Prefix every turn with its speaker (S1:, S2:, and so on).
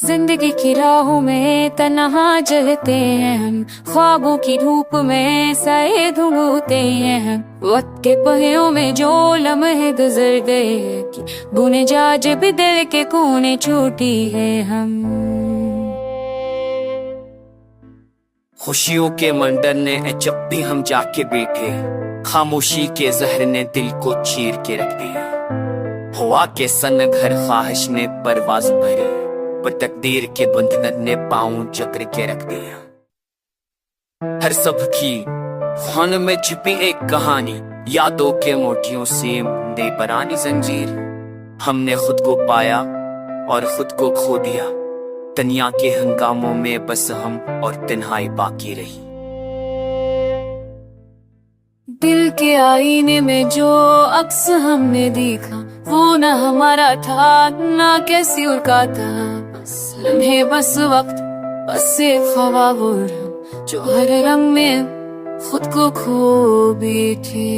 S1: जिंदगी की राहों में तन्हा चलते हैं हम, ख्वाबों की धूप में साए ढूंढते हैं हम। वक्त के पहियों में जो लम्हे गुजर गए कि बुने जा जब दिल के कोने छूटी है हम।
S2: खुशियों के मंडर ने जब भी हम जाके बैठे, खामोशी के जहर ने दिल को चीर के रख दिया। हवा के सन घर ख्वाहिश ने परवाज भरी, पर तकदीर के बंधन ने पाँव चक्र के रख दिया। हर सबकी खान में छिपी एक कहानी, यादों के मोतियों से दे परानी जंजीर। हमने खुद को पाया और खुद को खो दिया, दुनिया के हंगामों में बस हम और तन्हाई बाकी रही।
S1: दिल के आईने में जो अक्स हमने देखा, वो न हमारा था ना कैसी उनका था। बस लम्हे, बस वक्त, बस एक ख्वाब जो हर रंग में खुद को खो बैठे।